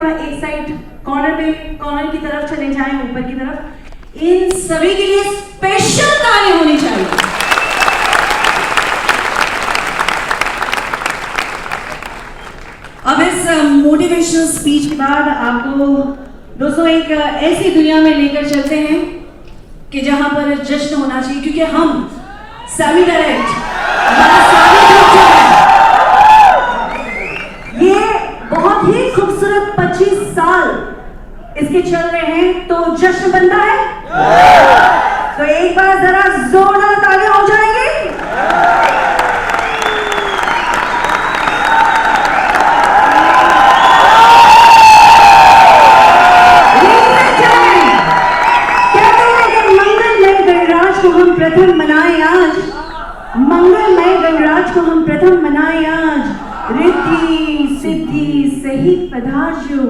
एक side corner की तरफ चले जाएं, ऊपर की तरफ। इन सभी के लिए स्पेशल ताली होनी चाहिए। अब इस मोटिवेशनल स्पीच के बाद आपको दोस्तों एक ऐसी दुनिया में लेकर चलते हैं कि जहां पर जश्न होना चाहिए, क्योंकि हम सेमी डायरेक्ट ये बहुत ही खूबसूरत 25 साल इसके चल रहे हैं, तो जश्न बनता है। तो एक बार जरा जोरदार तालियां हो जाएंगी। प्रथम मनाए आज, मंगलमय गणराज को हम प्रथम मनाए आज। रिद्धि सिद्धि सहित पधार्यो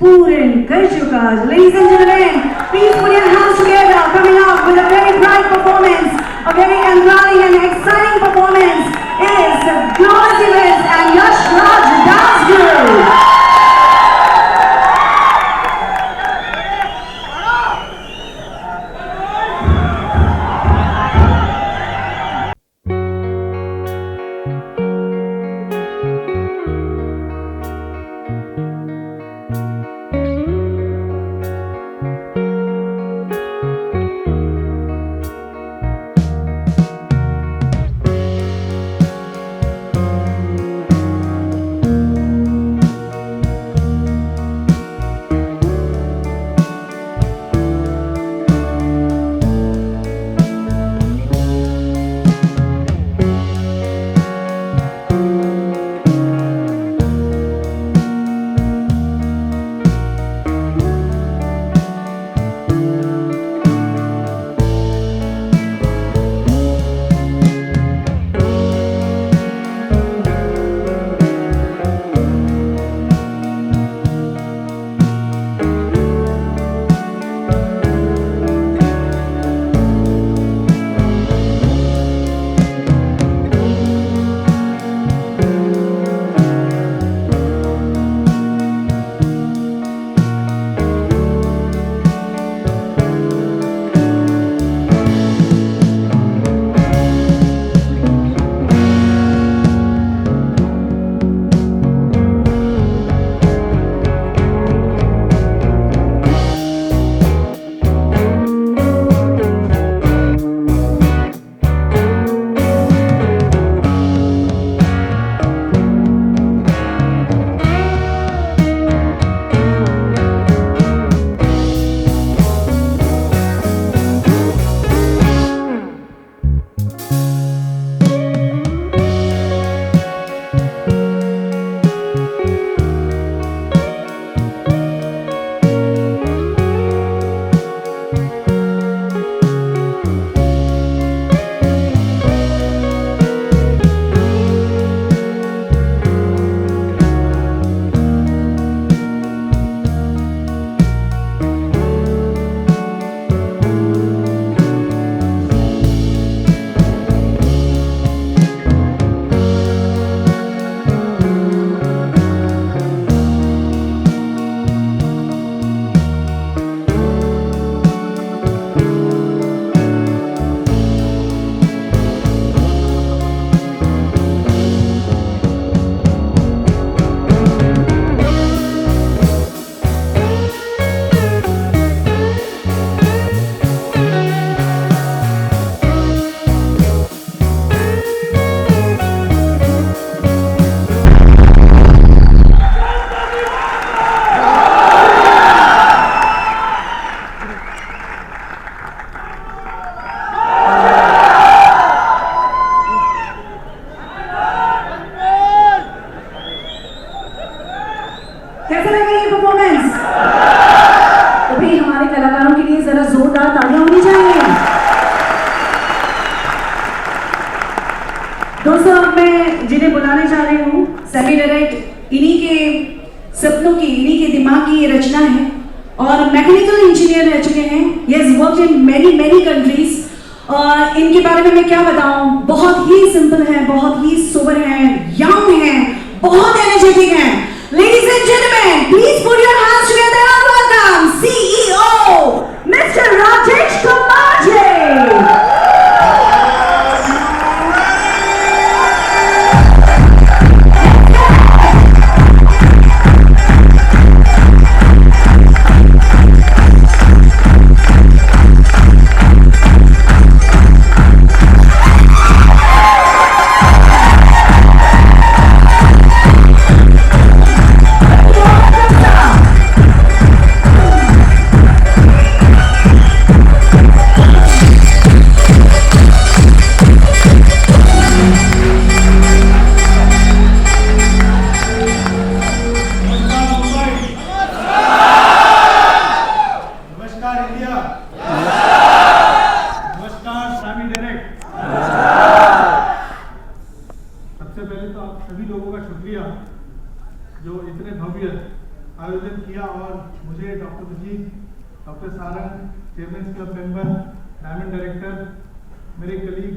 पूर्ण कर जो काज। Ladies and gentlemen, please put your hands together, coming up with a very bright performance, a very enthralling and exciting performance is Glorious Events and Yash Raj Dance Group. कैसा लगा ये परफॉर्मेंस? तो भाई हमारे कलाकारों के लिए जरा जोरदार तालियां होनी चाहिए। दोस्तों अब मैं जिन्हें बुलाने जा रही हूँ, सेमी डायरेक्ट इन्हीं के सपनों की, इन्हीं के दिमाग की ये रचना है और मैकेनिकल इंजीनियर रह चुके हैं। He has worked in many countries और इनके बारे में मैं क्या बताऊं, बहुत ही सिंपल है, बहुत ही सोबर है, यंग है, बहुत एनर्जेटिक है। Ladies and gentlemen, please put your किया और मुझे doctor Majeed, doctor Sarang, chairman club member, diamond director, मेरे कलीग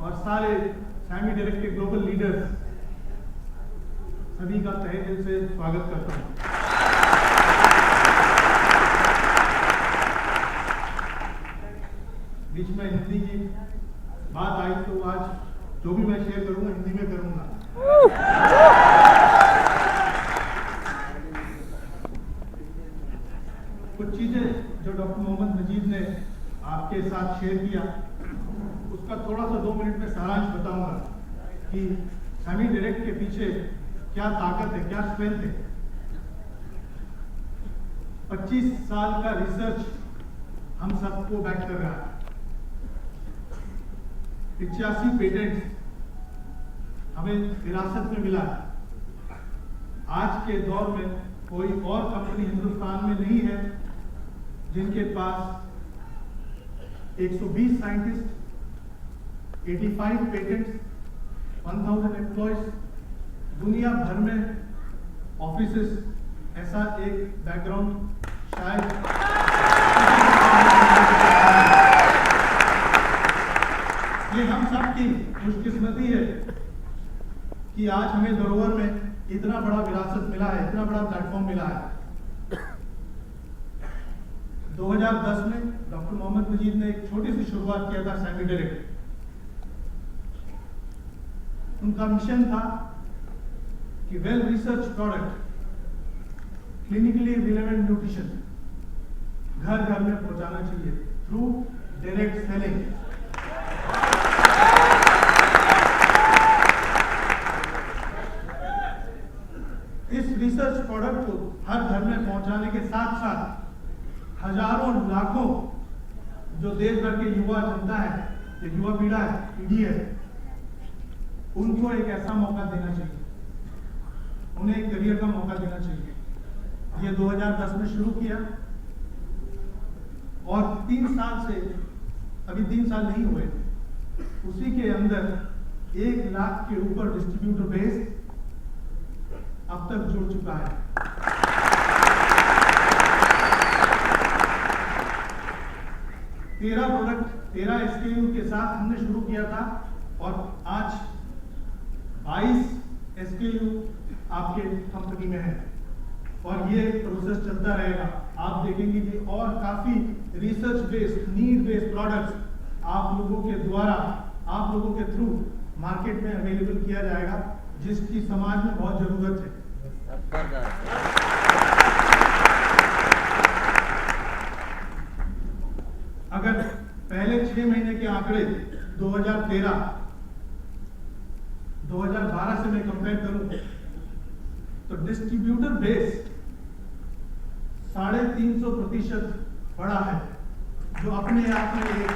और सारे सैमी डायरेक्ट के ग्लोबल लीडर्स, सभी का तहे दिल से स्वागत करता हूँ। बीच में हिंदी की बात आई तो आज जो भी मैं शेयर करूंगा हिंदी में करूंगा। कुछ चीजें जो डॉक्टर मोहम्मद मजीद ने आपके साथ शेयर किया उसका थोड़ा सा 2 मिनट में सारांश बताऊंगा कि सैमी डायरेक्ट के पीछे क्या ताकत है, क्या स्ट्रेंथ है। 25 साल का रिसर्च हम सबको बैक कर रहा है। 85 पेटेंट्स हमें विरासत में मिला है। आज के दौर में कोई और कंपनी हिंदुस्तान में नहीं है जिनके पास 120 साइंटिस्ट, 85 पेटेंट्स, 1000 एम्प्लॉयज, दुनिया भर में ऑफिसेस, ऐसा एक बैकग्राउंड शायद ये हम सब की खुशकिस्मती है कि आज हमें धरोहर में इतना बड़ा विरासत मिला है, इतना बड़ा प्लेटफॉर्म मिला है। 2010 में डॉक्टर मोहम्मद मजीद ने एक छोटी सी शुरुआत किया था सैमी डायरेक्ट। उनका मिशन था कि well research product, clinically relevant nutrition घर घर में पहुंचाना चाहिए थ्रू डायरेक्ट सेलिंग। इस रिसर्च प्रोडक्ट को हर घर में पहुंचाने के साथ साथ हजारों लाखों जो देश भर के युवा जनता है, जो युवा पीढ़ी है, उनको एक ऐसा मौका देना चाहिए, उन्हें एक करियर का मौका देना चाहिए। ये 2010 में शुरू किया और 3 साल से, अभी 3 साल नहीं हुए, उसी के अंदर 1 लाख के ऊपर डिस्ट्रीब्यूटर बेस अब तक जुड़ चुका है। 13 प्रोडक्ट, 13 SKU के साथ हमने शुरू किया था और आज 22 SKU आपके कंपनी में है और ये प्रोसेस चलता रहेगा। आप देखेंगे कि और काफी research based, need based products आप लोगों के द्वारा, आप लोगों के थ्रू मार्केट में अवेलेबल किया जाएगा, जिसकी समाज में बहुत जरूरत है। अगर पहले 6 महीने के आंकड़े 2013, 2012 से मैं कंपेयर करूं तो डिस्ट्रीब्यूटर बेस 350% बढ़ा है, जो अपने आप में एक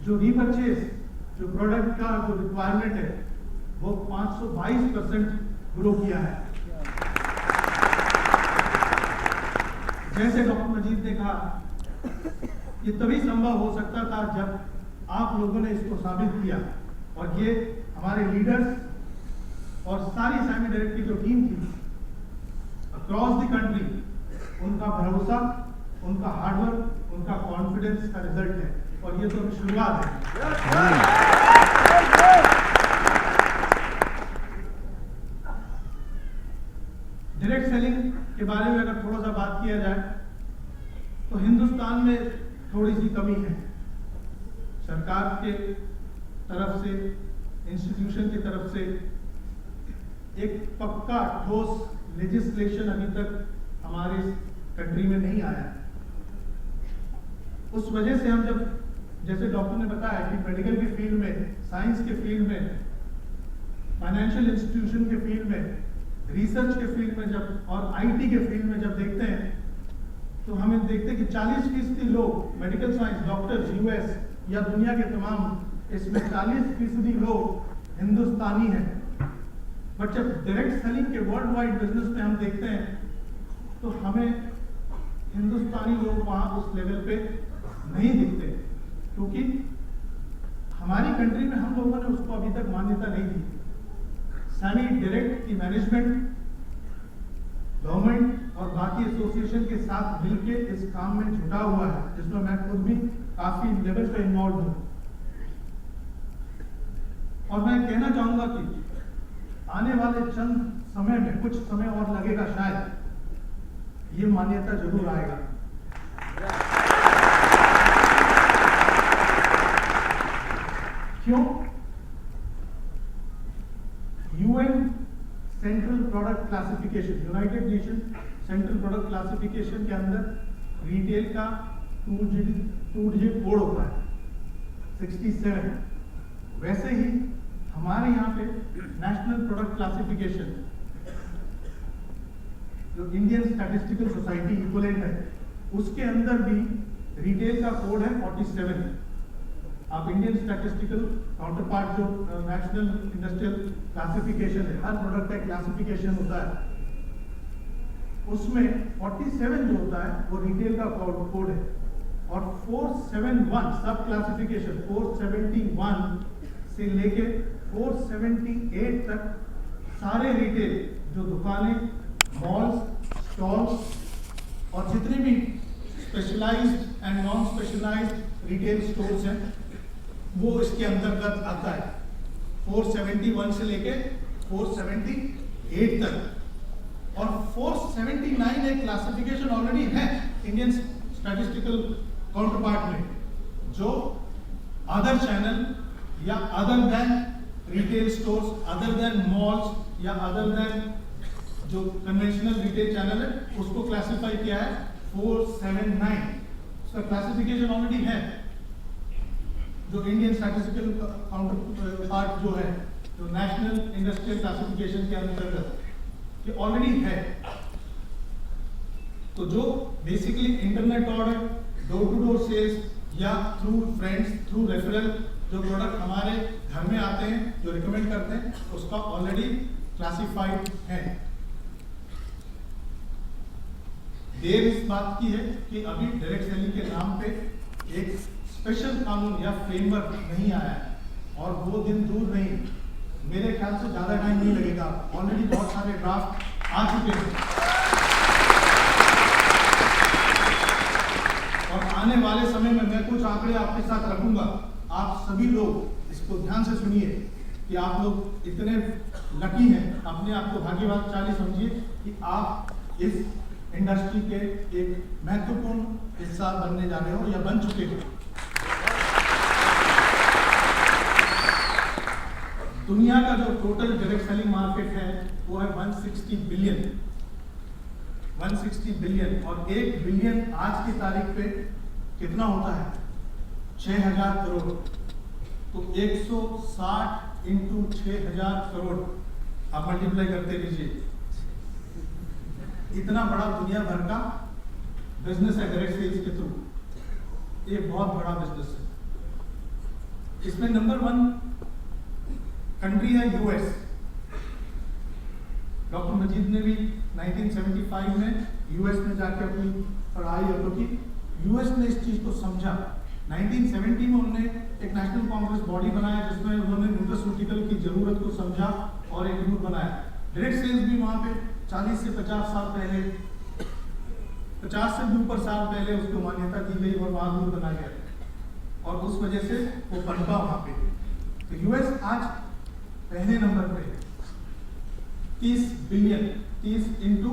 जो रीपरचेज, जो प्रोडक्ट का जो रिक्वायरमेंट है वो 522% ग्रो किया है। जैसे डॉक्टर मजीद ने कहा, ये तभी संभव हो सकता था जब आप लोगों ने इसको साबित किया और ये हमारे लीडर्स और सारी सैमी डायरेक्ट की जो टीम थी अक्रॉस द कंट्री, उनका भरोसा, उनका हार्डवर्क, उनका कॉन्फिडेंस का रिजल्ट है और ये तो शुरुआत है। डायरेक्ट सेलिंग के बारे में अगर थोड़ा सा बात किया जाए तो हिंदुस्तान में थोड़ी सी कमी है। सरकार के तरफ से, इंस्टीट्यूशन की तरफ से एक पक्का ठोस लेजिस्लेशन अभी तक हमारे कंट्री में नहीं आया है। उस वजह से हम जैसे डॉक्टर ने बताया कि मेडिकल की फील्ड में, साइंस के फील्ड में, फाइनेंशियल इंस्टीट्यूशन के फील्ड में, रिसर्च के फील्ड में जब और आईटी के फील्ड में जब देखते हैं तो हमें देखते हैं कि 40% लोग मेडिकल साइंस डॉक्टर्स यूएस या दुनिया के तमाम, इसमें 40% लोग हिंदुस्तानी हैं। बट जब डायरेक्ट सेलिंग के वर्ल्ड वाइड बिजनेस में हम देखते हैं तो हमें हिंदुस्तानी लोग वहां उस लेवल पे नहीं दिखते, क्योंकि हमारी कंट्री में हम लोगों ने उसको अभी तक मान्यता नहीं दी। सेमी डायरेक्ट की मैनेजमेंट गवर्नमेंट और बाकी एसोसिएशन के साथ मिलकर इस काम में जुटा हुआ है, जिसमें मैं खुद भी काफी लेवल पे इन्वॉल्व हूं। और मैं कहना चाहूंगा कि आने वाले चंद समय में, कुछ समय और लगेगा शायद, ये मान्यता जरूर आएगा। क्यों? UN central product classification, United nation central product classification के अंदर रिटेल का 2 डिजिट कोड होता है 67। वैसे ही हमारे यहाँ पे नेशनल प्रोडक्ट क्लासिफिकेशन, जो इंडियन स्टैटिस्टिकल सोसाइटी इक्विवेलेंट है, उसके अंदर भी रिटेल का कोड है 47। आप इंडियन स्टैटिस्टिकल काउंटर पार्ट जो नेशनल इंडस्ट्रियल क्लासिफिकेशन है, हर प्रोडक्ट का क्लासिफिकेशन होता है, उसमें 47 जो होता है वो रिटेल का कोड है। और 471 सब क्लासिफिकेशन 471 से लेके 478 तक सारे रिटेल जो दुकानें, मॉल्स, स्टॉल्स और जितने भी specialised and non specialised retail stores हैं वो इसके अंतर्गत आता है। 471 से लेके 478 तक। और 479 एक क्लासिफिकेशन ऑलरेडी है इंडियन स्टैटिस्टिकल काउंटर पार्ट में, जो अदर चैनल या other than retail stores, other than malls या अदर देन जो कन्वेंशनल रिटेल चैनल है उसको क्लासिफाई किया है 479। उसका क्लासिफिकेशन ऑलरेडी है, जो इंडियन स्टैटिस्टिकल काउंटर पार्ट जो है, जो नेशनल इंडस्ट्रियल क्लासिफिकेशन के अंतर्गत ये ऑलरेडी है। तो जो basically internet order, door to door sales या थ्रू फ्रेंड्स, थ्रू रेफरल जो प्रोडक्ट हमारे घर में आते हैं, जो रिकमेंड करते हैं, उसका ऑलरेडी क्लासिफाइड है। देर इस बात की है कि अभी डायरेक्ट सेलिंग के नाम पे एक स्पेशल कानून या फ्रेमवर्क नहीं आया है, और वो दिन दूर नहीं, मेरे ख्याल से ज्यादा टाइम नहीं लगेगा। ऑलरेडी बहुत सारे ड्राफ्ट आ चुके हैं और आने वाले समय में मैं कुछ आंकड़े आपके साथ रखूंगा। आप सभी लोग इसको ध्यान से सुनिए कि आप लोग इतने लकी हैं, अपने आप को भाग्यशाली समझिए कि आप इस इंडस्ट्री के एक महत्वपूर्ण हिस्सा बनने जा रहे हो या बन चुके हो। दुनिया का जो टोटल डायरेक्ट सेलिंग मार्केट है वो है 160 बिलियन। 160 बिलियन और 1 बिलियन आज की तारीख पे कितना होता है? 6000 करोड़। तो 160 इंटू 6000 करोड़ आप मल्टीप्लाई करते लीजिए, इतना बड़ा दुनिया भर का बिजनेस है डायरेक्ट सेल्स के थ्रू। ये बहुत बड़ा बिजनेस है। इसमें नंबर 1 कंट्री है यूएस। डॉक्टर मजीद ने भी 1975 में यूएस में जाके अपनी पढ़ाई और क्योंकि यूएस ने इस चीज को समझा। 1970 में उन्होंने एक नेशनल कांग्रेस बॉडी बनाया जिसमें उन्होंने न्यूट्रास्यूटिकल की जरूरत को समझा और एक रूल बनाया। डायरेक्ट सेल्स भी वहां पे 40 से 50 साल पहले, 50 से भी ऊपर साल पहले उसको मान्यता दी गई और वहां रूल बनाया गया और उस वजह से वो पनपा वहां पे। तो यूएस आज पहले नंबर पे 30 बिलियन, 30 इंटू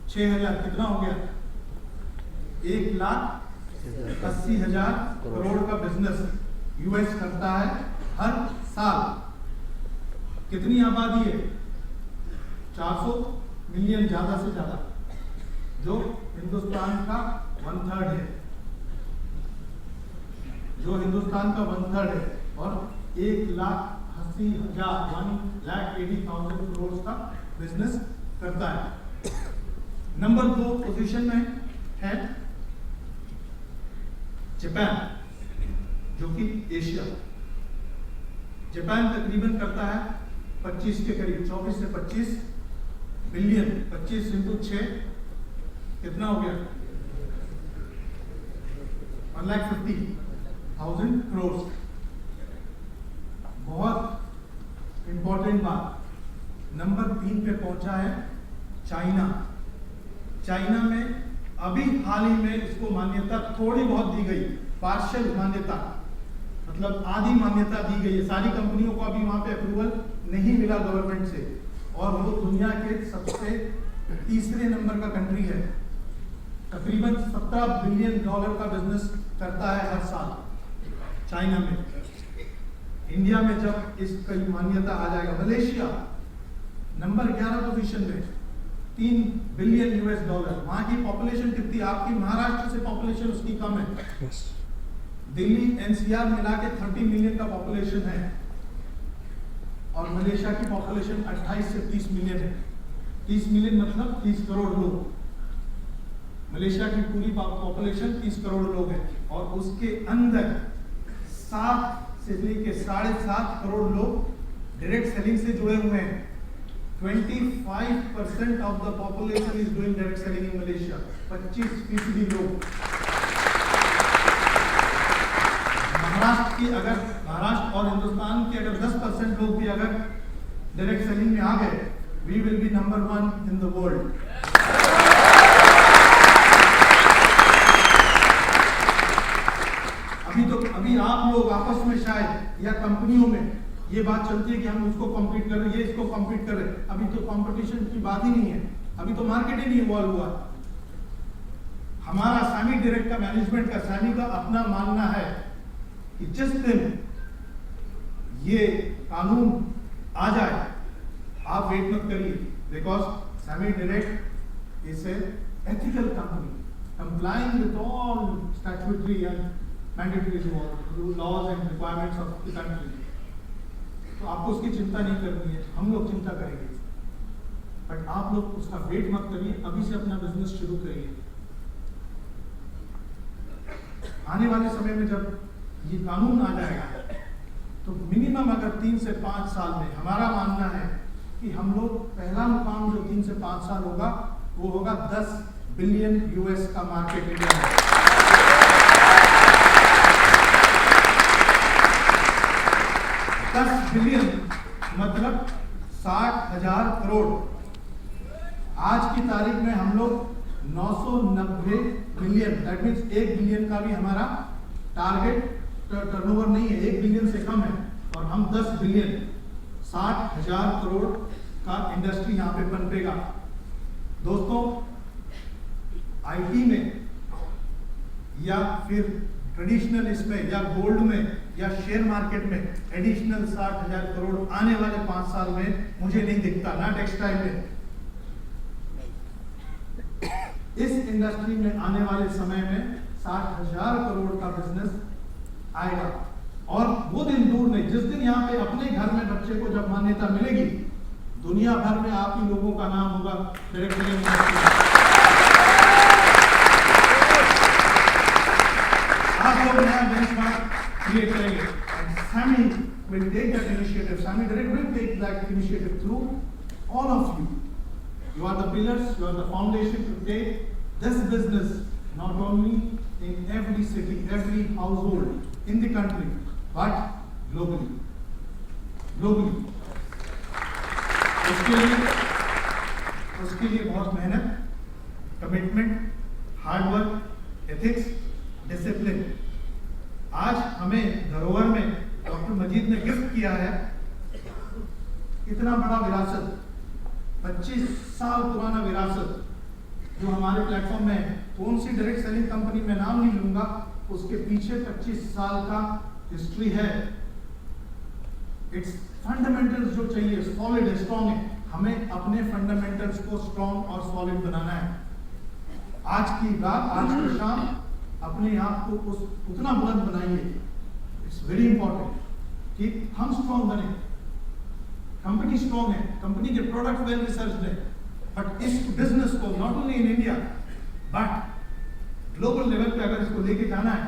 6000 कितना हो गया? 1,80,000 करोड़ का बिजनेस यूएस करता है हर साल। कितनी आबादी है? 400 मिलियन ज्यादा से ज्यादा, जो हिंदुस्तान का 1/3 है, जो हिंदुस्तान का 1/3 है। और 1,80,000 करोड़ का बिजनेस करता है। नंबर 2 पोजीशन में है जापान, जो कि एशिया। जापान तकरीबन करता है 25 के करीब, 24 से 25 बिलियन। 25 इंटू 6 कितना हो गया? 1,50,000 करोड़। बहुत इंपॉर्टेंट बात, नंबर 3 पे पहुंचा है चाइना। चाइना में अभी हाल ही में इसको मान्यता थोड़ी बहुत दी गई, पार्शियल मान्यता, मतलब आधी मान्यता दी गई है। सारी कंपनियों को अभी वहां पे अप्रूवल नहीं मिला गवर्नमेंट से, और वो दुनिया के सबसे तीसरे नंबर का कंट्री है। तकरीबन $17 बिलियन का बिजनेस करता है हर साल चाइना में। इंडिया में जब इसका मान्यता आ जाएगा, मलेशिया नंबर 11 पोजीशन में, $3 बिलियन। वहां की पॉपुलेशन कितनी, आपकी महाराष्ट्र से पॉपुलेशन उसकी कम है। दिल्ली एनसीआर मिला के 30 मिलियन का पॉपुलेशन है, और मलेशिया की पॉपुलेशन 28 से 30 मिलियन है। 30 मिलियन मतलब 30 करोड़ लोग। मलेशिया की पूरी पॉपुलेशन 30 करोड़ लोग है, और उसके अंदर 7 से लेके 7.5 करोड़ लोग डायरेक्ट सेलिंग से जुड़े हुए हैं। 25% of the population is doing direct selling in Malaysia. 25% लोग। महाराष्ट्र और हिंदुस्तान के अगर 10% लोग भी अगर डायरेक्ट सेलिंग में आ गए, we will be number 1 in the world. अभी आप लोग आपस में शायद या कंपनियों में ये बात चलती है कि हम उसको कॉम्पीट कर रहे हैं, ये इसको कॉम्पीट कर रहे हैं। अभी तो कंपटीशन की बात ही नहीं है, अभी तो मार्केट ही नहीं इवॉल्व हुआ। हमारा सैमी डायरेक्ट का, मैनेजमेंट का, सैमी का अपना मानना है कि जिस दिन ये कानून आ जाए, आप वेट मत करिए, because Sami direct is a ethical company complying with all statutory and mandatory laws and requirements of the country. तो आपको उसकी चिंता नहीं करनी है, हम लोग चिंता करेंगे, बट आप लोग उसका वेट मत करिए, अभी से अपना बिजनेस शुरू करिए। आने वाले समय में जब ये कानून आ जाएगा, तो मिनिमम अगर 3 से 5 साल में, हमारा मानना है कि हम लोग पहला मुकाम जो 3 से 5 साल होगा, वो होगा $10 बिलियन का मार्केट इंडिया में। $10 बिलियन मतलब 60,000 करोड़। आज की तारीख में हम लोग 990 बिलियन, दैट मीन्स 1 बिलियन का भी हमारा टारगेट टर्नओवर नहीं है, 1 बिलियन से कम है, और हम 10 बिलियन 60,000 करोड़ का इंडस्ट्री यहाँ पे पनपेगा। दोस्तों, आईटी में या फिर ट्रेडिशनल इसमें या गोल्ड में या शेयर मार्केट में एडिशनल 60,000 करोड़ आने वाले 5 साल में मुझे नहीं दिखता, ना टेक्सटाइल में। इस इंडस्ट्री में आने वाले समय में 60,000 करोड़ का बिजनेस आएगा, और वो दिन दूर नहीं जिस दिन यहाँ पे अपने घर में बच्चे को जब मान्यता मिलेगी, दुनिया भर में आप ही लोगों का नाम होगा डायरेक्ट सेलिंग इंडस्ट्री। आप लोग नया बेंचमार्क क्रिएट करेंगे, and SAMI will take that initiative. SAMI Direct will take that initiative through all of you. You are the pillars, you are the foundation to take this business not only in every city, every household in the country, but globally. Globally. उसके लिए बहुत मेहनत, commitment, hard work, ethics, discipline. आज हमें धरोहर में doctor मजीद ने gift किया है इतना बड़ा विरासत, 25 साल पुराना विरासत जो हमारे प्लेटफॉर्म में है। कौन सी डायरेक्ट सेलिंग कंपनी में नाम नहीं लूंगा, उसके पीछे 25 साल का हिस्ट्री है। इट्स फंडामेंटल्स जो चाहिए सॉलिड है, स्ट्रॉन्ग है। हमें अपने फंडामेंटल्स को स्ट्रॉन्ग और सॉलिड बनाना है। आज की रात, आज की शाम अपने आप को उतना बुलंद बनाइए। इट्स वेरी इंपॉर्टेंट कि हम स्ट्रॉन्ग बने। कंपनी स्ट्रॉन्ग है, कंपनी के प्रोडक्ट वेल रिसर्च्ड है, बट इस बिजनेस को not only in India but global level पे अगर इसको लेके जाना है,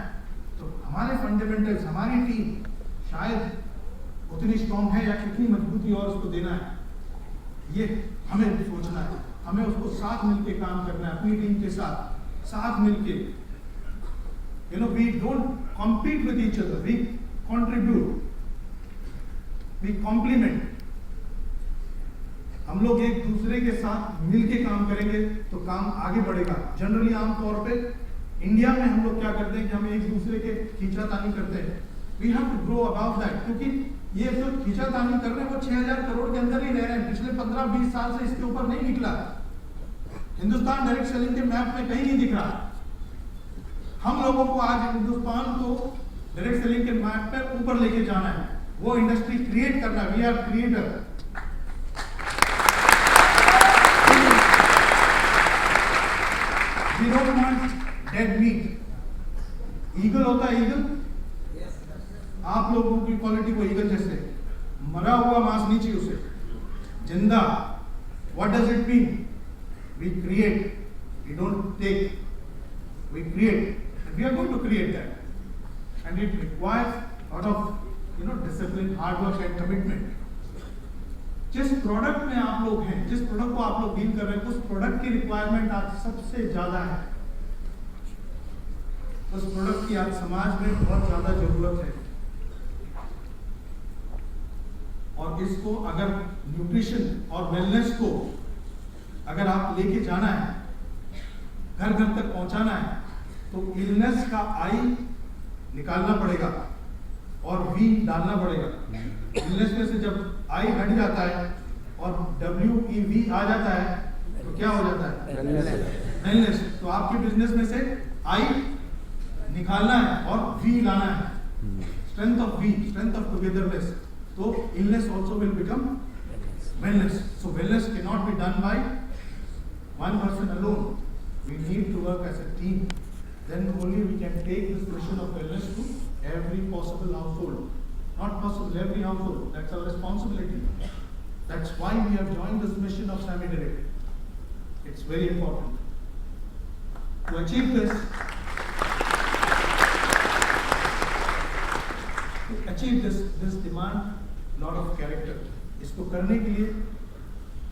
तो हमारे फंडामेंटल्स, हमारी टीम शायद उतनी स्ट्रॉन्ग है या कितनी मजबूती और उसको देना है, ये हमें सोचना है। हमें उसको साथ मिलके काम करना है, अपनी टीम के साथ मिलके। You know, we don't compete with each other, we contribute, we complement। हम लोग एक दूसरे के साथ मिलके काम करेंगे तो काम आगे बढ़ेगा। जनरली आमतौर पे इंडिया में हम लोग क्या करते हैं कि हम एक दूसरे के खींचातानी करते हैं। We have to grow about that, क्योंकि ये जो खींचातानी कर रहे हैं वो 6000 करोड़ के अंदर ही रह रहे हैं। पिछले 15-20 साल से इसके ऊपर नहीं निकला। हिंदुस्तान डायरेक्ट सेलिंग के मैप में कहीं नहीं दिख रहा। हम लोगों को आज हिंदुस्तान को डायरेक्ट सेलिंग के मैप पे ऊपर लेके जाना है, वो इंडस्ट्री क्रिएट करना है। We are creator. We don't want dead meat. Eagle होता है, ईगल आप लोगों की क्वालिटी को ईगल जैसे मरा हुआ मांस नहीं चाहिए, उसे जिंदा। What does it mean? We create, we don't take, we create, and we are going to create that. And it requires a lot of discipline, hard work and commitment. जिस प्रोडक्ट में आप लोग हैं, जिस प्रोडक्ट को आप लोग deal कर रहे हैं, उस प्रोडक्ट की रिक्वायरमेंट आज सबसे ज्यादा है। उस प्रोडक्ट की आज समाज में बहुत ज्यादा जरूरत है। और इसको अगर न्यूट्रिशन और वेलनेस को अगर आप लेके जाना है, घर घर तक पहुंचाना है, तो इलनेस का आई निकालना पड़ेगा और वी डालना पड़ेगा। इलनेस में से जब आई हट जाता है और WEV आ जाता है तो क्या हो जाता है? वेलनेस। तो आपके बिजनेस में से आई निकालना है और वी लाना है। Strength of we, strength of togetherness. तो illness also will become wellness. So wellness can not be done by one person alone. We need to work as a team. Then only we can take this mission of wellness to every possible household. Not possible, every household. That's our responsibility. That's why we have joined this mission of Sammy Direct. It's very important. To achieve this, this demand lot of character. इसको करने के लिए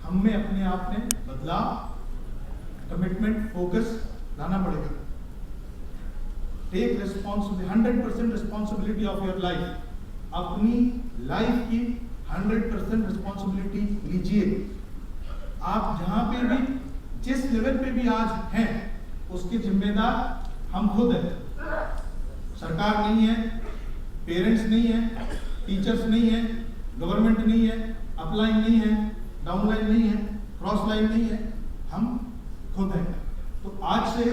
हमें अपने आप में बदलाव, commitment, focus लाना पड़ेगा। Take responsibility, 100% responsibility of your life. अपनी लाइफ की 100% रिस्पॉन्सिबिलिटी लीजिए। आप जहां पे भी, जिस लेवल पे भी आज हैं, उसके जिम्मेदार हम खुद हैं। सरकार नहीं है, पेरेंट्स नहीं है, टीचर्स नहीं है, गवर्नमेंट नहीं है, अपलाइन नहीं है, डाउनलाइन नहीं है, क्रॉस लाइन नहीं है, हम खुद हैं। तो आज से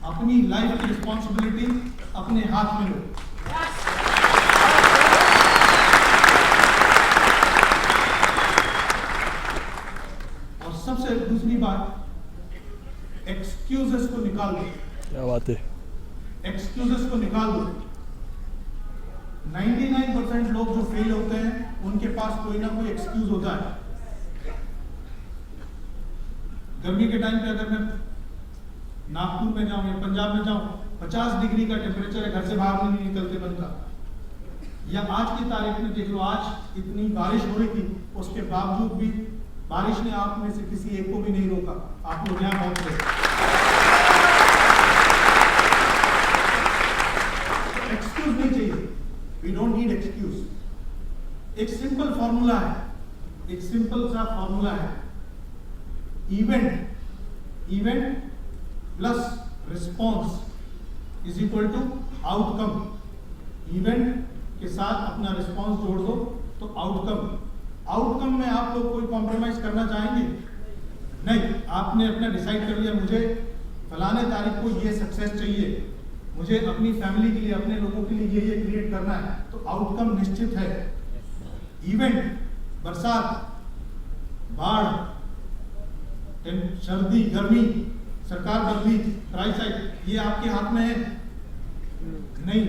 अपनी लाइफ की रिस्पॉन्सिबिलिटी अपने हाथ में लो। और सबसे दूसरी बात, एक्सक्यूजेस को निकाल दो। क्या बात है? एक्सक्यूजेस को निकाल दो। 99% लोग जो फेल होते हैं उनके पास कोई ना कोई एक्सक्यूज होता है। गर्मी के टाइम पे अगर मैं नागपुर में जाऊं या पंजाब में जाऊं, 50 डिग्री का टेम्परेचर है, घर से बाहर नहीं निकलते बनता। या आज की तारीख में देख लो, आज इतनी बारिश हो रही थी, उसके बावजूद भी बारिश ने आप में से किसी एक को भी नहीं रोका, आप लोग यहाँ पहुंच गए। एक्सक्यूज नहीं चाहिए, वी डोंट नीड एक्सक्यूज। एक सिंपल फॉर्मूला है, एक सिंपल सा फॉर्मूला है, event plus response is equal to outcome. Event के साथ अपना रिस्पॉन्स जोड़ दो तो आउटकम में आप लोग कोई कॉम्प्रोमाइज करना चाहेंगे? नहीं। आपने अपना डिसाइड कर लिया, मुझे फलाने तारीख को ये सक्सेस चाहिए, मुझे अपनी फैमिली के लिए, अपने लोगों के लिए ये क्रिएट करना है, तो आउटकम निश्चित है। इवेंट, बरसात, बाढ़, सर्दी, गर्मी, सरकार बदली, प्राइस हाइक, ये आपके हाथ में है? नहीं।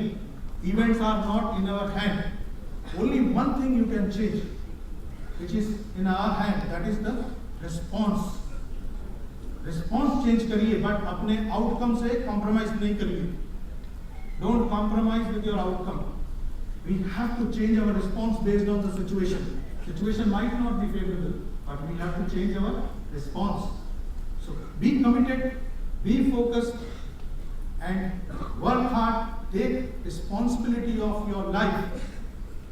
Events are not in our hand. Only one thing you can change which is in our hand, that is the response. Response change करिए, बट अपने आउटकम से कॉम्प्रोमाइज नहीं करिए। Don't compromise with your outcome. We have to change our response based on the situation. Situation might not be favourable, but we have to change our response. So be committed, be focused and work hard. Take responsibility of your life.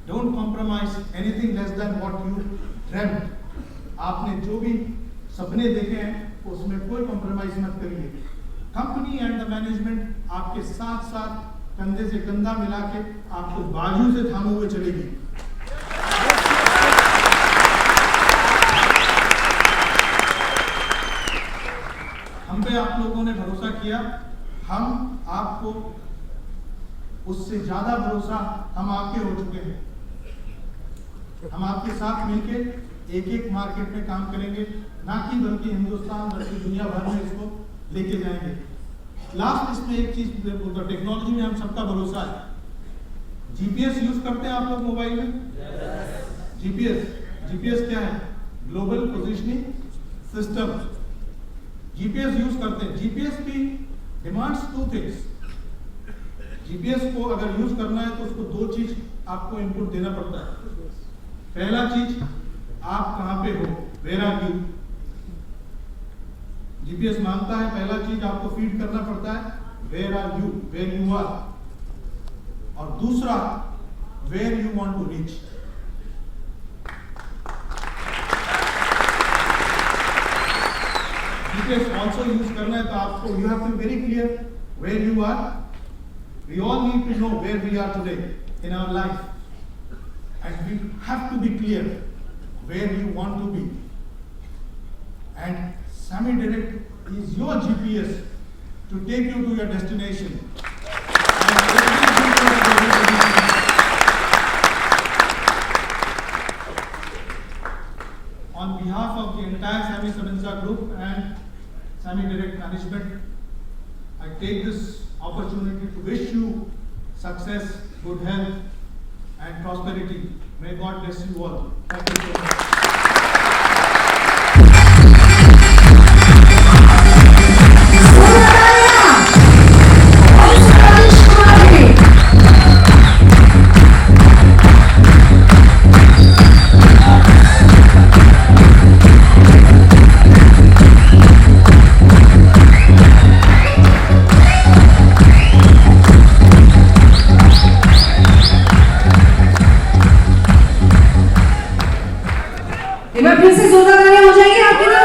Don't compromise anything less than what you dreamt. आपने जो भी सपने देखे हैं उसमें कोई compromise मत करिए। कंपनी एंड द मैनेजमेंट आपके साथ साथ कंधे से कंधा मिला के आपको बाजू से थामे हुए चलेगी। हम पे आप लोगों ने भरोसा किया, हम आपको उससे ज्यादा भरोसा हम आपके हो चुके हैं। हम आपके साथ मिलके एक एक मार्केट में काम करेंगे, ना कि बल्कि हिंदुस्तान बल्कि दुनिया भर में इसको लेके जाएंगे। लास्ट इसमें एक चीज बोलता, टेक्नोलॉजी में हम सबका भरोसा है। जीपीएस यूज करते हैं आप लोग मोबाइल में? जीपीएस क्या है? Global positioning system. GPS use करते हैं। जीपीएस की डिमांड्स 2 थिंग्स। जीपीएस को अगर यूज करना है तो उसको 2 चीज आपको इनपुट देना पड़ता है। पहला चीज, आप कहां पे हो, वेयर आर यू। जीपीएस मांगता है पहला चीज आपको फीड करना पड़ता है, where are you, where you are. और दूसरा, where you want to reach. GPS also use करना है तो आपको you have to be very clear where you are. We all need to know where we are today in our life and we have to be clear where you want to be, and Sami Direct is your GPS to take you to your destination. On behalf of the entire Sami Sabenza Group and Sami Direct Management, I take this opportunity to wish you success, good health and prosperity. May God bless you all. Thank you so much. एक बार फिर से जोरदार तालियां हो जाएंगी आपके लिए।